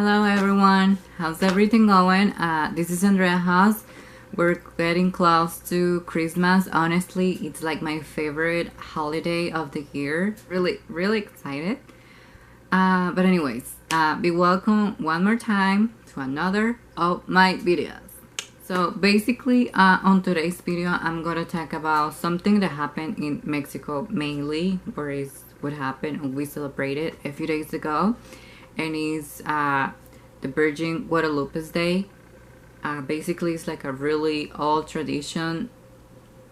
Hello everyone, how's everything going? This is Andrea Haas. We're getting close to Christmas. Honestly, it's like my favorite holiday of the year. Really excited. But anyways, be welcome one more time to another of my videos. So basically, on today's video, I'm gonna talk about something that happened in Mexico mainly, where is what happened and we celebrated a few days ago, and it's the Virgin Guadalupe's Day. Basically, it's like a really old tradition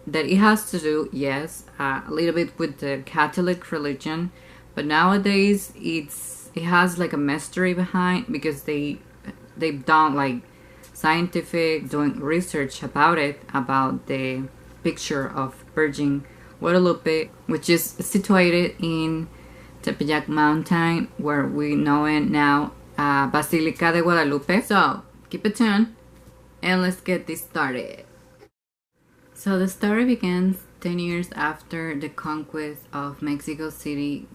that it has to do, yes, a little bit with the Catholic religion, but nowadays it has like a mystery behind, because they've done like scientific doing research about it, about the picture of Virgin Guadalupe, which is situated in Tepeyac Mountain, where we know it now, Basilica de Guadalupe. So keep it tuned and let's get this started. So the story begins 10 years after the conquest of Mexico City,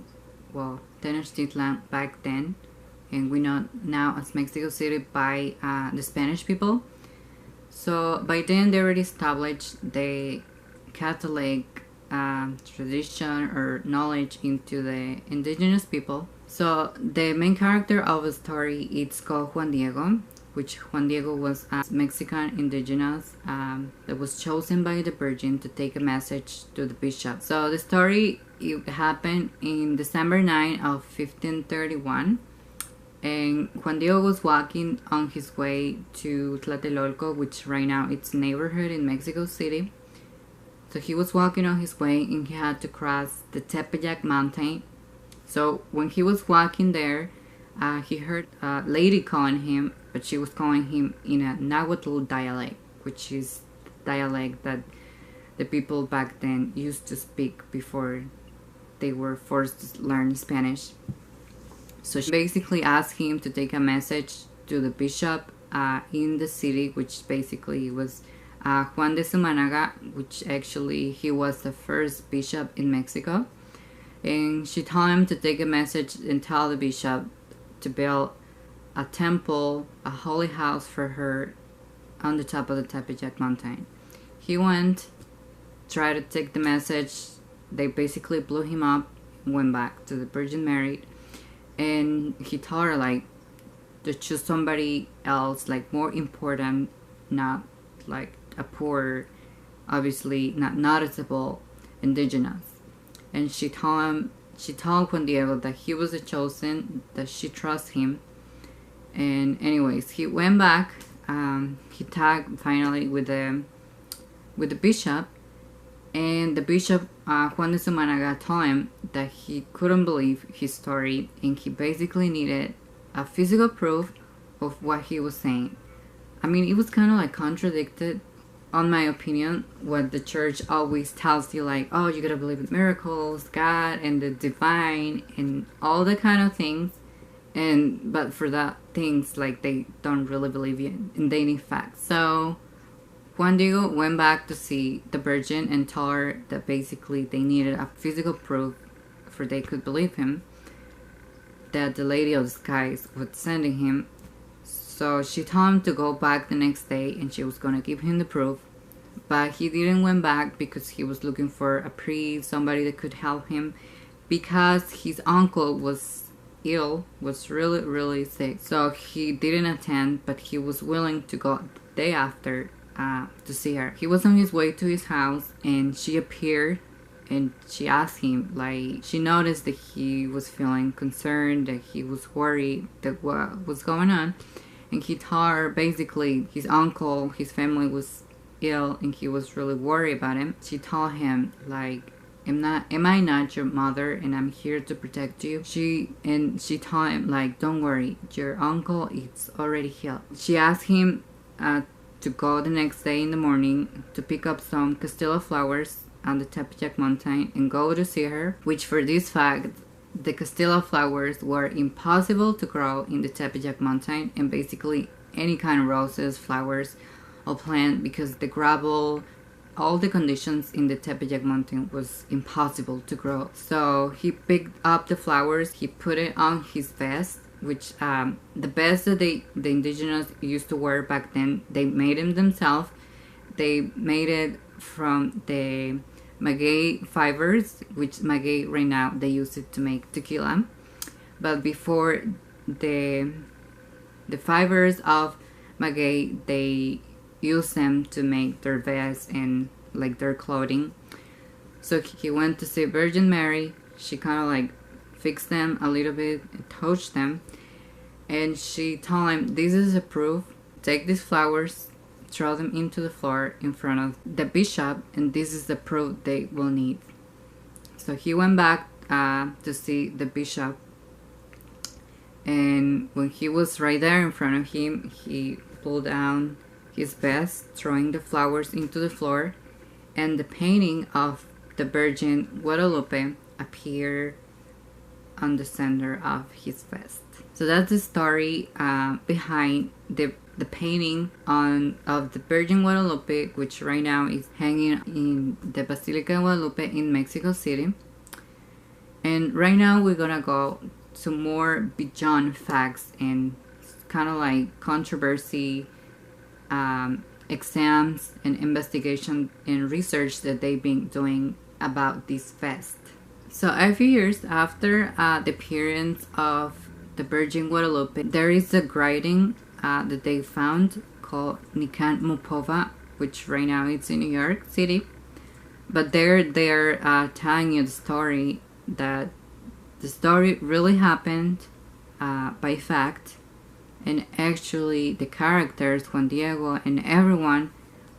well, Tenochtitlan back then, and we know now as Mexico City, by the Spanish people. So by then they already established the Catholic tradition or knowledge into the indigenous people. So the main character of the story, it's called Juan Diego, which Juan Diego was a Mexican indigenous that was chosen by the Virgin to take a message to the bishop. So the story, it happened in December 9 of 1531, and Juan Diego was walking on his way to Tlatelolco, which right now it's a neighborhood in Mexico City. So he was walking on his way and he had to cross the Tepeyac Mountain. So when he was walking there, he heard a lady calling him, but she was calling him in a Nahuatl dialect, which is the dialect that the people back then used to speak before they were forced to learn Spanish. So she basically asked him to take a message to the bishop in the city, which basically was Juan de Zumanaga, which actually he was the first bishop in Mexico. And she told him to take a message and tell the bishop to build a temple, a holy house for her on the top of the Tepeyac Mountain. He went, tried to take the message. They basically blew him up, went back to the Virgin Mary, and he told her like to choose somebody else, like more important, not like a poor, obviously not noticeable indigenous. And she told Juan Diego that he was the chosen, that she trusts him. And anyways, he went back. He talked finally with the bishop, and the bishop Juan de Zumanaga told him that he couldn't believe his story, and he basically needed a physical proof of what he was saying. I mean, it was kind of like contradicted, on my opinion, what the church always tells you, like, oh, you gotta believe in miracles, God, and the divine, and all the kind of things. But for that things, like, they don't really believe in any facts. So Juan Diego went back to see the Virgin and told her that basically they needed a physical proof for they could believe him, that the Lady of the Skies was sending him. So she told him to go back the next day and she was gonna give him the proof. But he didn't went back because he was looking for a priest, somebody that could help him, because his uncle was ill, was really sick. So he didn't attend, but he was willing to go the day after to see her. He was on his way to his house and she appeared and she asked him, like, she noticed that he was feeling concerned, that he was worried that what was going on. And he told her basically his uncle, his family was ill and he was really worried about him. She told him, like, am I not your mother, and I'm here to protect you? She told him, like, don't worry, your uncle is already healed. She asked him to go the next day in the morning to pick up some Castilla flowers on the Tepeyac Mountain and go to see her, which for this fact, the Castilla flowers were impossible to grow in the Tepeyac Mountain, and basically any kind of roses, flowers, or plant, because the gravel, all the conditions in the Tepeyac Mountain was impossible to grow. So he picked up the flowers, he put it on his vest, which the vest that the indigenous used to wear back then, they made them themselves. They made it from the maguey fibers, which maguey right now they use it to make tequila. But before, the fibers of maguey, they use them to make their vests and like their clothing. So he went to see Virgin Mary. She kind of like fixed them a little bit and touched them, and she told him, this is a proof. Take these flowers, throw them into the floor in front of the bishop, and this is the proof they will need. So he went back to see the bishop, and when he was right there in front of him, he pulled down his vest, throwing the flowers into the floor, and the painting of the Virgin Guadalupe appeared on the center of his vest. So that's the story behind the painting of the Virgin Guadalupe, which right now is hanging in the Basilica de Guadalupe in Mexico City. And right now we're gonna go to more beyond facts and kind of like controversy, exams and investigation and research that they've been doing about this fest. So a few years after the appearance of the Virgin Guadalupe, there is a writing that they found called Nikan Mupova, which right now it's in New York City. But they're telling you the story, that the story really happened by fact, and actually the characters, Juan Diego and everyone,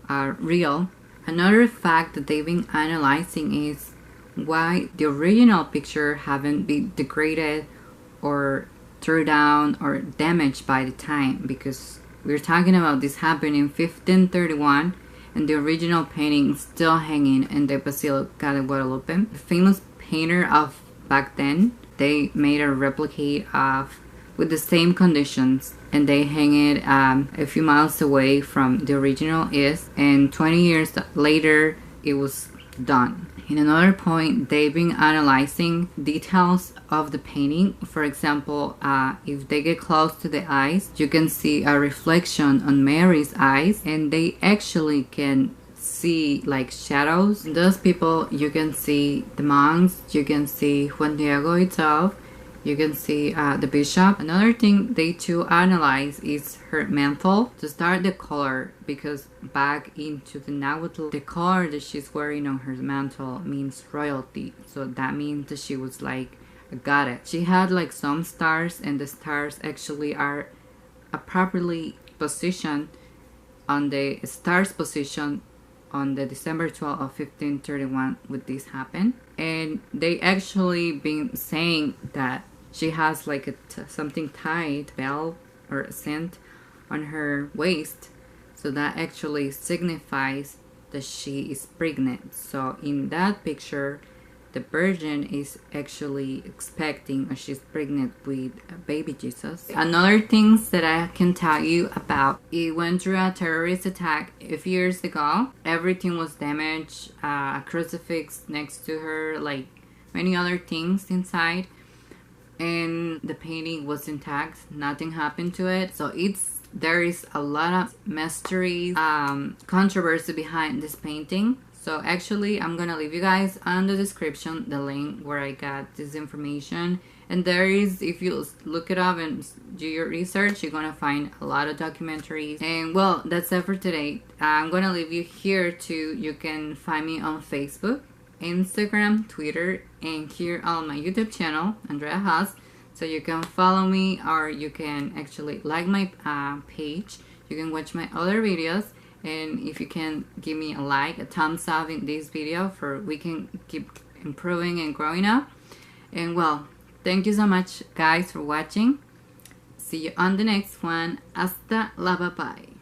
are real. Another fact that they've been analyzing is why the original picture haven't been degraded or thrown down or damaged by the time, because we're talking about this happening in 1531 and the original painting is still hanging in the Basilica de Guadalupe. The famous painter of back then, they made a replica of with the same conditions, and they hang it a few miles away from the original is, and 20 years later it was done. In another point, they've been analyzing details of the painting. For example, if they get close to the eyes, you can see a reflection on Mary's eyes, and they actually can see like shadows. Those people, you can see the monks, you can see Juan Diego itself, you can see the bishop. Another thing they to analyze is her mantle to start the color, because back into the Nahuatl, the color that she's wearing on her mantle means royalty. So that means that she was like a goddess. She had like some stars, and the stars actually are properly positioned on the stars position on the December 12th of 1531 when this happened. And they actually been saying that she has like something tied, bell or a scent on her waist, so that actually signifies that she is pregnant. So in that picture, the Virgin is actually expecting, or she's pregnant with baby Jesus. Another things that I can tell you about, it went through a terrorist attack a few years ago. Everything was damaged, a crucifix next to her, like many other things inside, and the painting was intact. Nothing happened to it. So there is a lot of mystery, controversy behind this painting. So actually, I'm gonna leave you guys on the description the link where I got this information. And there is, if you look it up and do your research, you're gonna find a lot of documentaries. And well, that's it for today. I'm gonna leave you here too. You can find me on Facebook, Instagram, Twitter, and here on my YouTube channel, Andrea Haas. So you can follow me, or you can actually like my page. You can watch my other videos. And if you can give me a like, a thumbs up in this video, for we can keep improving and growing up. And well, thank you so much guys for watching. See you on the next one. Hasta la bye bye.